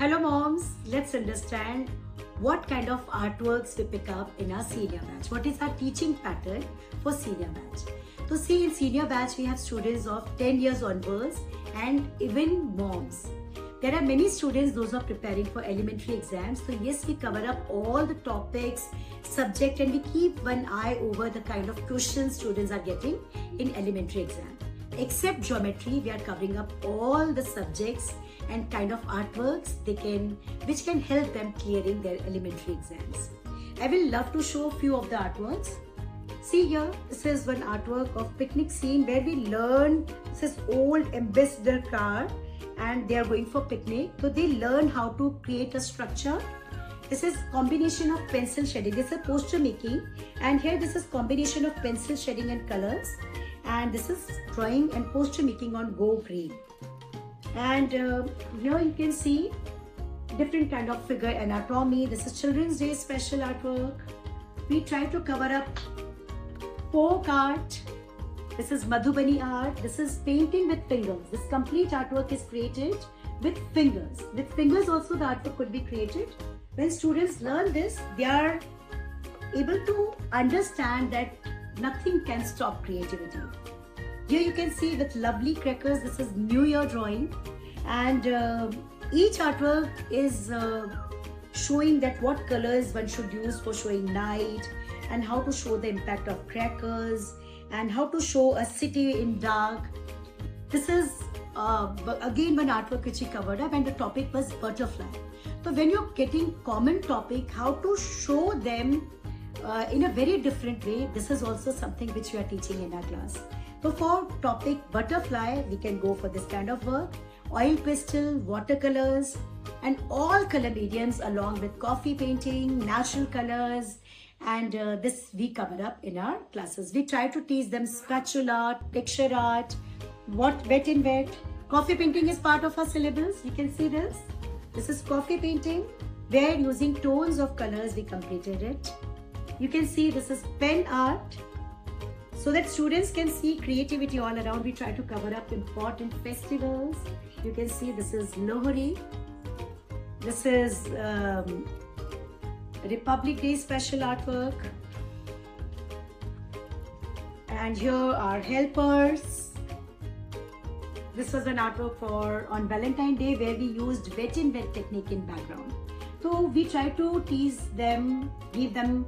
Hello moms, let's understand what kind of artworks we pick up in our senior batch. What is our teaching pattern for senior batch? So see, in senior batch we have students of 10 years onwards and even moms. There are many students, those who are preparing for elementary exams. So yes, we cover up all the topics, subject, and we keep one eye over the kind of questions students are getting in elementary exam. Except geometry, we are covering up all the subjects and kind of artworks which can help them clearing their elementary exams. I will love to show a few of the artworks. See here, this is one artwork of picnic scene where we learn. This is old ambassador car and they are going for picnic. So they learn how to create a structure. This is combination of pencil shading. This is poster making, and here this is combination of pencil shading and colors, and this is drawing and poster making on Go Green. And here you can see different kind of figure anatomy. This is Children's Day special artwork. We try to cover up folk art. This is Madhubani art. This is painting with fingers. This complete artwork is created with fingers. With fingers also the artwork could be created. When students learn this, they are able to understand that nothing can stop creativity. Here you can see with lovely crackers, this is New Year drawing, and each artwork is showing that what colors one should use for showing night, and how to show the impact of crackers, and how to show a city in dark. This is again one artwork which we covered up, and the topic was butterfly. So when you're getting common topic, how to show them in a very different way, this is also something which we are teaching in our class. So for topic butterfly, we can go for this kind of work, oil pastel, watercolors, and all color mediums along with coffee painting, natural colors, and this we cover up in our classes. We try to teach them spatula art, texture art, wet in wet. Coffee painting is part of our syllabus. You can see this. This is coffee painting, where using tones of colors we completed it. You can see this is pen art, so that students can see creativity all around. We try to cover up important festivals. You can see this is Lohri. This is Republic Day special artwork. And here are helpers. This was an artwork for on Valentine's Day where we used wet in wet technique in background. So we try to tease them, give them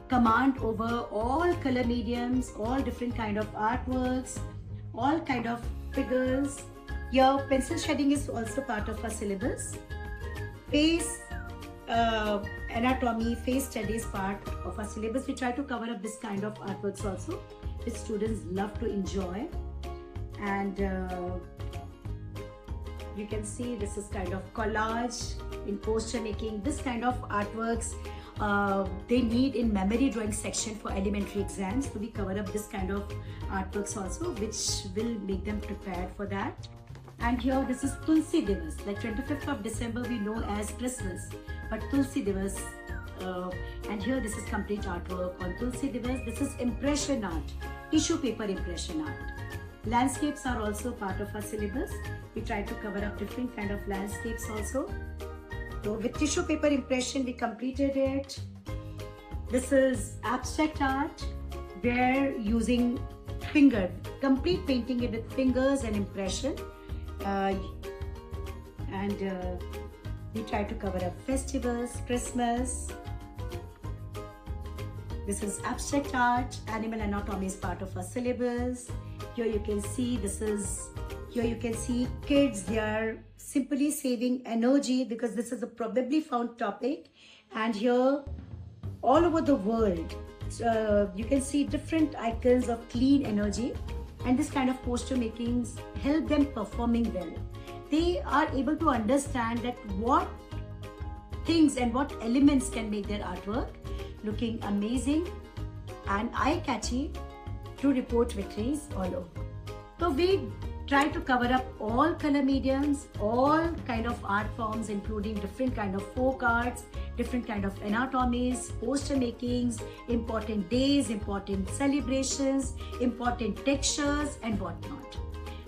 command over all color mediums, all different kind of artworks, all kind of figures. Here pencil shading is also part of our syllabus. Face anatomy, face studies part of our syllabus. We try to cover up this kind of artworks also, which students love to enjoy. And you can see this is kind of collage in poster making. This kind of artworks they need in memory drawing section for elementary exams. So we cover up this kind of artworks also, which will make them prepared for that. And here this is Tulsi Divas. Like 25th of December we know as Christmas, but Tulsi Divas. And here this is complete artwork on Tulsi Divas. This is impression art, tissue paper impression art. Landscapes are also part of our syllabus. We try to cover up different kind of landscapes also. So with tissue paper impression, we completed it. This is abstract art, where using finger, complete painting it with fingers and impression. We try to cover up festivals, Christmas. This is abstract art. Animal anatomy is part of our syllabus. Here you can see here you can see kids, they are simply saving energy because this is a probably found topic. And here all over the world, you can see different icons of clean energy, and this kind of poster makings help them performing well. They are able to understand that what things and what elements can make their artwork looking amazing and eye-catchy to report victories all over. So we try to cover up all color mediums, all kind of art forms, including different kind of folk arts, different kind of anatomies, poster makings, important days, important celebrations, important textures and whatnot.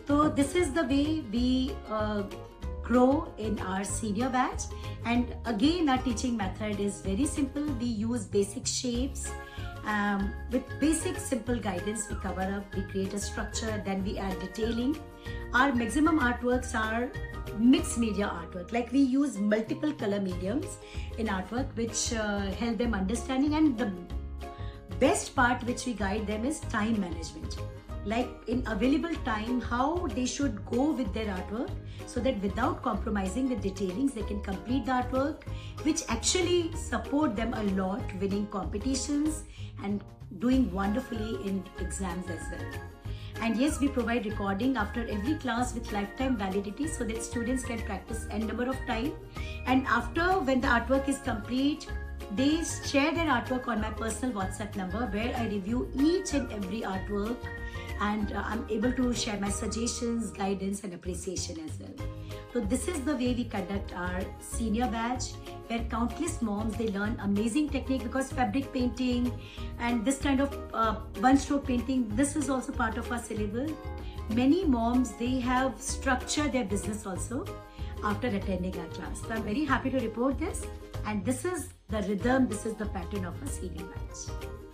So this is the way we grow in our senior batch. And again, our teaching method is very simple. We use basic shapes. With basic simple guidance, we cover up, we create a structure, then we add detailing. Our maximum artworks are mixed media artwork, like we use multiple color mediums in artwork, which help them understanding. And the best part which we guide them is time management, like in available time how they should go with their artwork, so that without compromising with detailings they can complete the artwork, which actually support them a lot winning competitions and doing wonderfully in exams as well. And yes, we provide recording after every class with lifetime validity, so that students can practice n number of time. And after, when the artwork is complete, they share their artwork on my personal WhatsApp number, where I review each and every artwork, and I'm able to share my suggestions, guidance and appreciation as well. So this is the way we conduct our senior batch, where countless moms, they learn amazing technique, because fabric painting and this kind of one stroke painting, this is also part of our syllabus. Many moms, they have structured their business also after attending our class. So I'm very happy to report this, and this is the rhythm, this is the pattern of a senior batch.